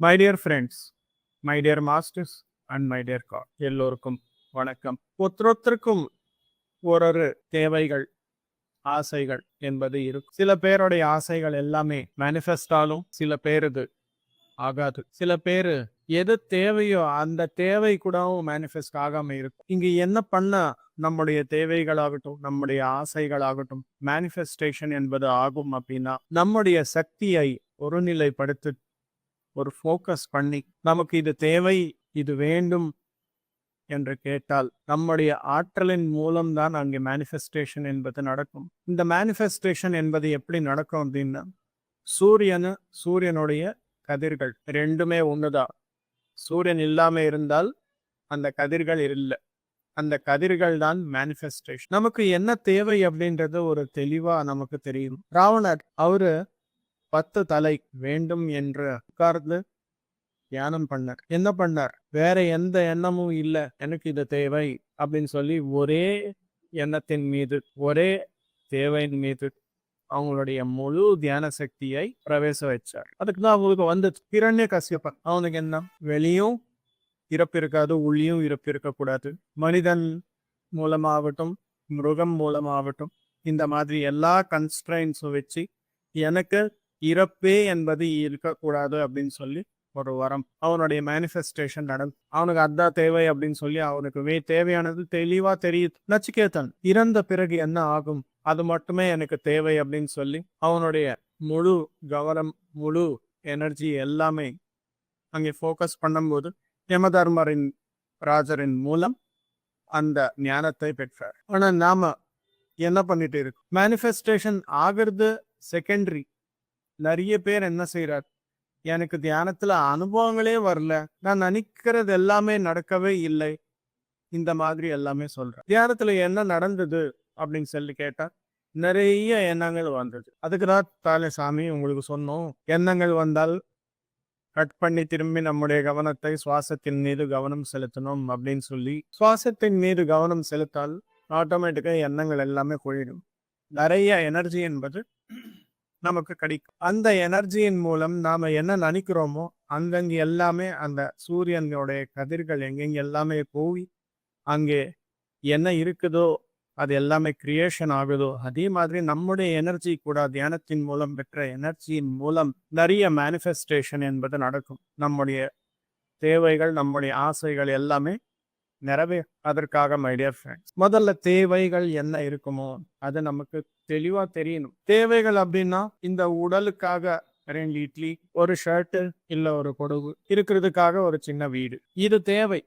My dear friends, my dear masters and my dear God, எல்லோருக்கும் வணக்கம். ஒருத்தருக்கும் ஒரு தேவைகள், ஆசைகள் என்பது இருக்கும். சில பேருடைய ஆசைகள் எல்லாமே மேனிஃபெஸ்ட் ஆகும், சில பேருது ஆகாது. சில பேரு எது தேவையோ அந்த தேவை கூட மேனிஃபெஸ்ட் ஆகாம இருக்கும். இங்க என்ன பண்ணா நம்முடைய தேவைகளாகட்டும், நம்முடைய ஆசைகளாகட்டும் மேனிஃபெஸ்டேஷன் என்பது ஆகும் அப்படின்னா, நம்முடைய சக்தியை ஒருநிலைப்படுத்தி ஒரு ஃபோக்கஸ் பண்ணி நமக்கு இது தேவை, இது வேண்டும் என்று கேட்டால் நம்முடைய ஆற்றலின் மூலம்தான் அங்கே மேனிஃபெஸ்டேஷன் என்பது நடக்கும். இந்த மேனிஃபெஸ்டேஷன் என்பது எப்படி நடக்கும் அப்படின்னா, சூரியனுடைய கதிர்கள் ரெண்டுமே ஒண்ணுதான். சூரியன் இல்லாம இருந்தால் அந்த கதிர்கள் இல்லை. அந்த கதிர்கள் தான் மேனிஃபெஸ்டேஷன். நமக்கு என்ன தேவை அப்படின்றது ஒரு தெளிவா நமக்கு தெரியும். ராவணர் அவரு 10 தலை வேண்டும் என்று உட்கார்ந்து தியானம் பண்ணார். என்ன பண்ணார்? வேற எந்த எண்ணமும் இல்ல, எனக்கு இது தேவை அப்படின்னு சொல்லி ஒரே எண்ணத்தின் மீது, ஒரே தேவையின் மீது அவங்களுடைய முழு தியான சக்தியை பிரவேச வச்சார். அதுக்குதான் அவங்களுக்கு வந்து கிரண்ய கசியப்பன். அவனுக்கு என்ன, வெளியும் இறப்பு இருக்காது, உள்ளியும் இறப்பு இருக்கக்கூடாது. மனிதன் மூலமாகட்டும், மிருகம் மூலமாகட்டும், இந்த மாதிரி எல்லா கன்ஸ்ட்ரைன்ஸும் வச்சு எனக்கு இறப்பே என்பது இருக்கக்கூடாது அப்படின்னு சொல்லி ஒரு வரம், அவனுடைய மேனிஃபெஸ்டேஷன் நடந்து அவனுக்கு அதான் தேவை அப்படின்னு சொல்லி அவனுக்கு தேவையானது தெளிவா தெரியுது. நச்சிகேதன் இறந்த பிறகு என்ன ஆகும், அது மட்டுமே எனக்கு தேவை அப்படின்னு சொல்லி அவனுடைய முழு கவனம், முழு எனர்ஜி எல்லாமே அங்கே ஃபோக்கஸ் பண்ணும்போது யமதர்மரின் ராஜரின் மூலம் அந்த ஞானத்தை பெற்றார். ஆனா நாம என்ன பண்ணிட்டு இருக்கோம்? மேனிஃபெஸ்டேஷன் ஆகிறது செகண்டரி. நிறைய பேர் என்ன செய்யறார், எனக்கு தியானத்துல அனுபவங்களே வரல, நான் நினைக்கிறது எல்லாமே நடக்கவே இல்லை, இந்த மாதிரி எல்லாமே சொல்றேன். தியானத்துல என்ன நடந்தது அப்படின்னு சொல்லி கேட்டா நிறைய எண்ணங்கள் வந்தது. அதுக்குதான் தாலே சாமி உங்களுக்கு சொன்னோம், எண்ணங்கள் வந்தால் கட் பண்ணி திரும்பி நம்முடைய கவனத்தை சுவாசத்தின் மீது கவனம் செலுத்தணும் அப்படின்னு சொல்லி. சுவாசத்தின் மீது கவனம் செலுத்தால் ஆட்டோமேட்டிக்கா எண்ணங்கள் எல்லாமே போயிடும். நிறைய எனர்ஜி என்பது நமக்கு கிடைக்கும். அந்த எனர்ஜியின் மூலம் நாம என்ன நினைக்கிறோமோ அங்கங்க எல்லாமே அந்த சூரியனுடைய கதிர்கள் எங்கெங்க எல்லாமே போய் அங்கே என்ன இருக்குதோ அது எல்லாமே கிரியேஷன் ஆகுதோ, அதே மாதிரி நம்முடைய எனர்ஜி கூட தியானத்தின் மூலம் பெற்ற எனர்ஜியின் மூலம் நிறைய மேனிஃபெஸ்டேஷன் என்பது நடக்கும். நம்முடைய தேவைகள், நம்முடைய ஆசைகள் எல்லாமே அதற்காக மை டியர் ஃப்ரெண்ட்ஸ், முதல்ல தேவைகள் என்ன இருக்குமோ அது நமக்கு தெளிவா தெரியணும். தேவைகள் அப்படின்னா இந்த உடலுக்காக 2 இட்லி, ஒரு ஷர்ட், இல்ல ஒரு பொடவு, இருக்கிறதுக்காக ஒரு சின்ன வீடு, இது தேவை.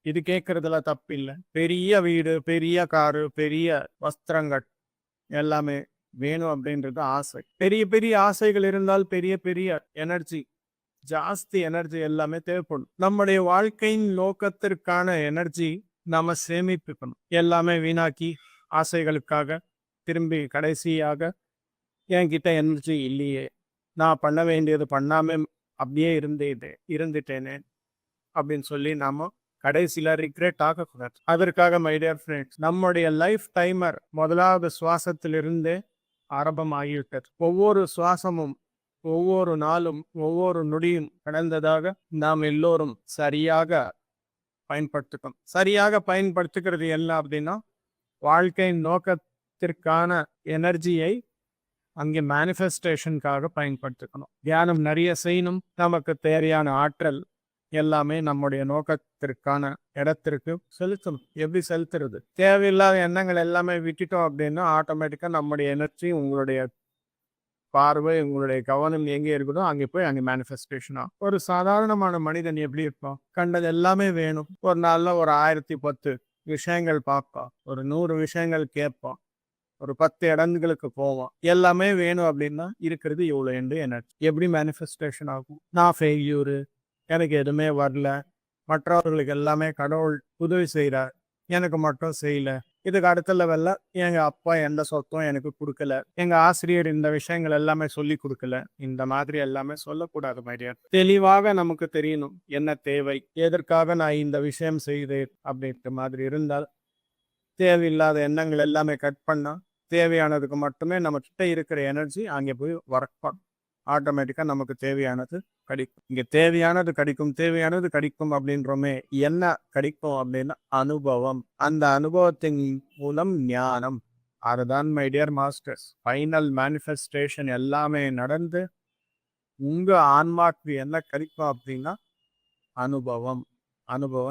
இது கேட்கறதுல தப்பு இல்லை. பெரிய வீடு, பெரிய காரு, பெரிய வஸ்திரங்கள் எல்லாமே வேணும் அப்படின்றது ஆசை. பெரிய பெரிய ஆசைகள் இருந்தால் பெரிய பெரிய எனர்ஜி, ஜாஸ்தி எனர்ஜி எல்லாமே தேவைப்படும். நம்முடைய வாழ்க்கையின் நோக்கத்திற்கான எனர்ஜி நாம சேமிப்புக்கணும். எல்லாமே வீணாக்கி ஆசைகளுக்காக திரும்பி கடைசியாக என்கிட்ட எனர்ஜி இல்லையே, நான் பண்ண வேண்டியது பண்ணாம அப்படியே இருந்துட்டேனே அப்படின்னு சொல்லி நாம கடைசியில ரிக்ரெட் ஆகக்கூடாது. அதற்காக மை டியர் ஃப்ரெண்ட்ஸ், நம்முடைய லைஃப் டைமர் முதலாவது சுவாசத்திலிருந்தே ஆரம்பமாகிவிட்டது. ஒவ்வொரு சுவாசமும், ஒவ்வொரு நாளும், ஒவ்வொரு நொடியும் கடந்ததாக நாம் எல்லோரும் சரியாக பயன்படுத்திக்கணும். சரியாக பயன்படுத்துகிறது என்ன அப்படின்னா, வாழ்க்கையின் நோக்கத்திற்கான எனர்ஜியை அங்கே மேனிஃபெஸ்டேஷனுக்காக பயன்படுத்திக்கணும். தியானம் நிறைய செய்யணும். நமக்கு தேவையான ஆற்றல் எல்லாமே நம்முடைய நோக்கத்திற்கான இடத்திற்கு செலுத்தணும். எப்படி செலுத்துறது? தேவையில்லாத எண்ணங்கள் எல்லாமே விட்டுட்டோம் அப்படின்னா ஆட்டோமேட்டிக்கா நம்முடைய எனர்ஜி, உங்களுடைய பார்வை, உங்களுடைய கவனம் எங்கே இருக்குதோ அங்கே போய் அங்கே மேனிஃபெஸ்டேஷன் ஆகும். ஒரு சாதாரணமான மனிதன் எப்படி இருப்பான்? கண்டது எல்லாமே வேணும். ஒரு நாள்ல ஒரு 1010 விஷயங்கள் பார்ப்பான், ஒரு 100 விஷயங்கள் கேட்பான், ஒரு 10 இடங்களுக்கு போவான். எல்லாமே வேணும் அப்படின்னா இருக்கிறது இவ்வளோ என்று எனர்ஜி எப்படி மேனிஃபெஸ்டேஷன் ஆகும்? நான் ஃபெயில்யூரு, எனக்கு எதுவுமே வரல, மற்றவர்களுக்கு எல்லாமே கடவுள் உதவி செய்கிறார், எனக்கு மட்டும் செய்யல, இதுக்கு அடுத்த லெவல்ல எங்க அப்பா எந்த சொத்தும் எனக்கு கொடுக்கல, எங்க ஆசிரியர் இந்த விஷயங்கள் எல்லாமே சொல்லி கொடுக்கல, இந்த மாதிரி எல்லாமே சொல்லக்கூடாது மை டியர். தெளிவாக நமக்கு தெரியணும் என்ன தேவை, எதற்காக நான் இந்த விஷயம் செய்தேன் அப்படின்ற மாதிரி இருந்தால் தேவையில்லாத எண்ணங்கள் எல்லாமே கட் பண்ணா தேவையானதுக்கு மட்டுமே நம்ம கிட்ட இருக்கிற எனர்ஜி அங்கே போய் ஒர்க் பண்ணும். ஆட்டோமேட்டிக்கா நமக்கு தேவையானது கிடைக்கும். இங்க தேவையானது கிடைக்கும் அப்படின்றோமே, என்ன கிடைக்கும் அப்படின்னா அனுபவம். அந்த அனுபவத்தின் மூலம் ஞானம். அதுதான் my dear masters. Final manifestation எல்லாமே நடந்து உங்க ஆன்மாக்கு என்ன கிடைக்கும் அப்படின்னா அனுபவம்.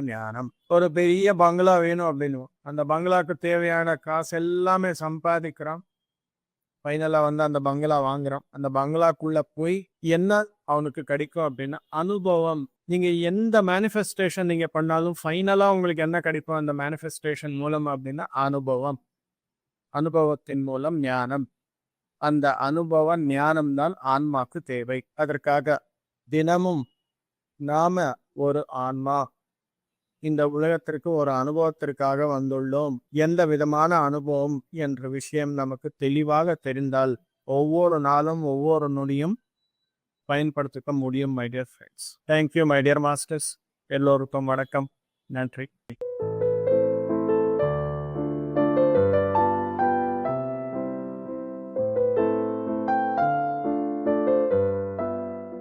ஞானம். ஒரு பெரிய பங்களா வேணும் அப்படின்னு அந்த பங்களாக்கு தேவையான காசு எல்லாமே சம்பாதிக்கிறான். ஃபைனலா அந்த பங்களா வாங்குறான். அந்த பங்களாக்குள்ள போய் என்ன அவனுக்கு கிடைக்கும் அப்படின்னா அனுபவம். நீங்க எந்த மேனிஃபெஸ்டேஷன் நீங்க பண்ணாலும் ஃபைனலா உங்களுக்கு என்ன கிடைக்கும் அந்த மேனிஃபெஸ்டேஷன் மூலம் அப்படின்னா அனுபவம். அனுபவத்தின் மூலம் ஞானம். அந்த அனுபவ ஞானம் தான் ஆன்மாக்கு தேவை. அதற்காக தினமும் நாம ஒரு ஆன்மா இந்த உலகத்திற்கு ஒரு அனுபவத்திற்காக வந்துள்ளோம். எந்த விதமான அனுபவம் என்ற விஷயம் நமக்கு தெளிவாக தெரிந்தால் ஒவ்வொரு நாளும் ஒவ்வொரு நொடியும் பயன்படுத்திக்க முடியும் my dear friends. Thank you my dear masters. எல்லோருக்கும் வணக்கம். நன்றி.